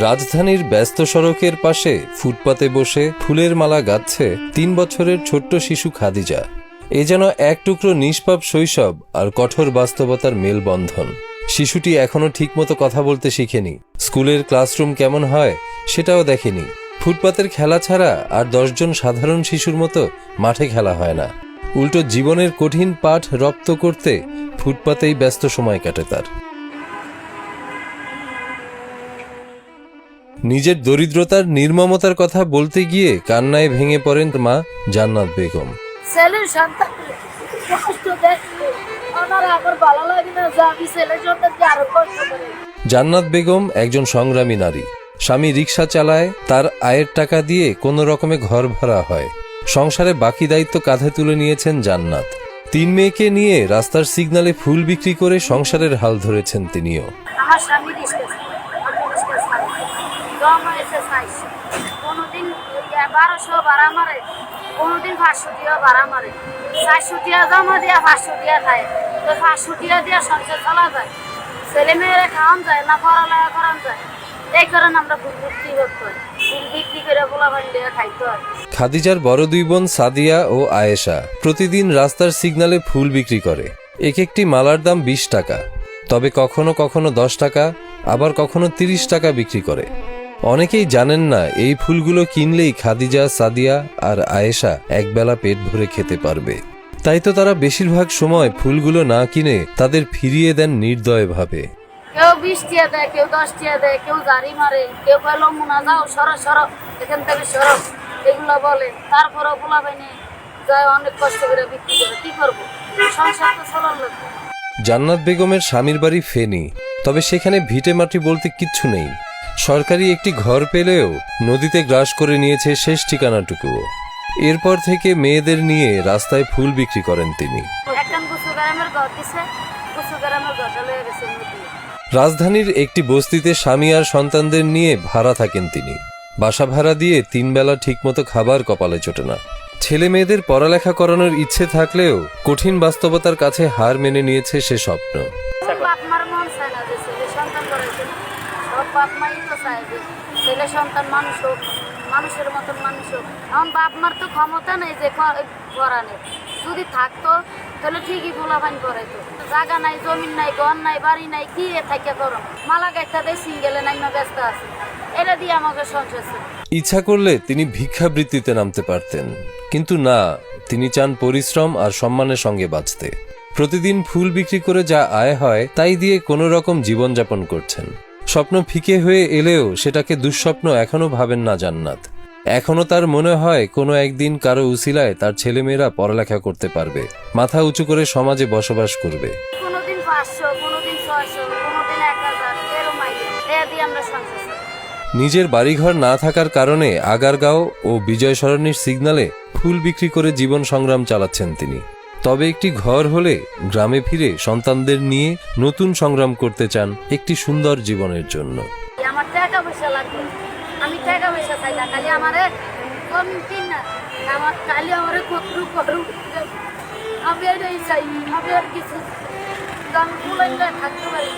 রাজধানীর ব্যস্ত সড়কের পাশে ফুটপাতে বসে ফুলের মালা গাঁথছে ৩ বছরের ছোট্ট শিশু খাদিজা। এ যেন এক টুকরো নিষ্পাপ শৈশব আর কঠোর বাস্তবতার মেলবন্ধন। শিশুটি এখনো ঠিকমতো কথা বলতে শিখেনি, স্কুলের ক্লাসরুম কেমন হয় সেটাও দেখেনি। ফুটপাতের খেলা ছাড়া আর ১০ জন সাধারণ শিশুর মতো মাঠে খেলা হয় না। উল্টো জীবনের কঠিন পাঠ রপ্ত করতে ফুটপাতেই ব্যস্ত সময় কাটে তার। নিজের দরিদ্রতার নির্মমতার কথা বলতে গিয়ে কান্নায় ভেঙে পড়েন মা জান্নাত বেগম। জান্নাত বেগম একজন সংগ্রামী নারী। স্বামী রিকশা চালায়, তার আয়ের টাকা দিয়ে কোনো রকমে ঘর ভাড়া হয়। সংসারে বাকি দায়িত্ব কাঁধে তুলে নিয়েছেন জান্নাত। ৩ মেয়েকে নিয়ে রাস্তার সিগনালে ফুল বিক্রি করে সংসারের হাল ধরেছেন তিনিও। কোনদিন ১২০০ ভাড়া মারে, কোনদিন ৫০০ টাকা ভাড়া মারে। ৪০০ টাকা জমা দিয়া ৫০০ টাকা খায়, তো ৫০০ টাকা দিয়া সংসার চলা যায়। ছেলে মেয়েরা খাওয়ান যায় না, পড়ালেখা করান যায়। এই কারণে আমরা ফুল বিক্রি করতে হয়, ফুল বিক্রি করে পোলা ভান্ডে খাইতে হয়। খাদিজার বড় ২ বোন সাদিয়া ও আয়েশা প্রতিদিন রাস্তার সিগনালে ফুল বিক্রি করে। এক একটি মালার দাম ২০ টাকা, তবে কখনো কখনো ১০ টাকা, আবার কখনো ৩০ টাকা বিক্রি করে। অনেকেই জানেন না এই ফুলগুলো কিনলেই খাদিজা, সাদিয়া আর আয়েশা একবেলা পেট ভরে খেতে পারবে। তাই তো তারা বেশিরভাগ সময় ফুলগুলো না কিনে তাদের ফিরিয়ে দেন নির্দয়ভাবে। কেউ ২০ টাকা দেয়, কেউ ১০ টাকা দেয়, কেউ জারি মারে, কেউ বলো মুনা যাও সরো সরো এখান থেকে সরো, এগুলো বলে। তারপরেও পোলা বাইনে যায় অনেক কষ্ট করে বিক্রি করে। কি করবো, সংসার তো চলার লাগবে। জান্নাত বেগমের স্বামীর বাড়ি ফেনী, তবে সেখানে ভিটে মাটি বলতে কিচ্ছু নেই। সরকারি একটি ঘর পেলেও নদীতে গ্রাস করে নিয়েছে শেষ ঠিকানাটুকুও। এরপর থেকে মেয়েদের নিয়ে রাস্তায় ফুল বিক্রি করেন তিনি। রাজধানীর একটি বস্তিতে স্বামী আর সন্তানদের নিয়ে ভাড়া থাকেন তিনি। বাসা ভাড়া দিয়ে ৩ বেলা ঠিকমতো খাবার কপালে জোটে না। ছেলে মেয়েদের পড়ালেখা করানোর ইচ্ছে থাকলেও কঠিন বাস্তবতার কাছে হার মেনে নিয়েছে সে স্বপ্ন। ছেলে সন্তান মানুষ হোক, মানুষের মতন মানুষ হোক। আমার বাপ মার তো ক্ষমতা নেই যে করা নেই। যদি থাকতো তাহলে ঠিকই পোলাপান করাইতো। জায়গা নাই, জমিন নাই, ঘর নাই, বাড়ি নাই, কি থাকে করো। মালা গাইতা দিয়ে সিঙ্গেলে নাই ব্যস্ত আছে, এটা দিয়ে আমাকে সংসার। ইচ্ছা করলে তিনি ভিক্ষাবৃত্তিতে নামতে পারতেন, কিন্তু না, তিনি চান পরিশ্রম আর সম্মানের সঙ্গে বাঁচতে। প্রতিদিন ফুল বিক্রি করে যা আয় হয় তাই দিয়ে কোনো রকম জীবনযাপন করছেন। স্বপ্ন ফিকে হয়ে এলেও সেটাকে দুঃস্বপ্ন এখনো ভাবেন না জান্নাত। এখনো তার মনে হয় কোনো একদিন কারো উসিলায় তার ছেলেমেয়েরা পড়ালেখা করতে পারবে, মাথা উঁচু করে সমাজে বসবাস করবে। কোনোদিন ৫০০, কোনোদিন ৬০০, কোনোদিন ১০০০, এরকম আইডিয়া দিয়ে আমরা সংসার। নিজের বাড়িঘর না থাকার কারণে আগারগাঁও ও বিজয় সরণির সিগনালে ফুল বিক্রি করে জীবন সংগ্রাম চালাচ্ছেন তিনি। তবে একটি ঘর হলে গ্রামে ফিরে সন্তানদের নিয়ে নতুন সংগ্রাম করতে চান একটি সুন্দর জীবনের জন্য। আমার টাকা পয়সা লাগবে, আমি টাকা পয়সা চাই না, খালি আমারে কমতি না, আমার খালি আমারে কতটুকু করুক, আমি এটাই চাই। আমি আর কিছু থাকতে পারি।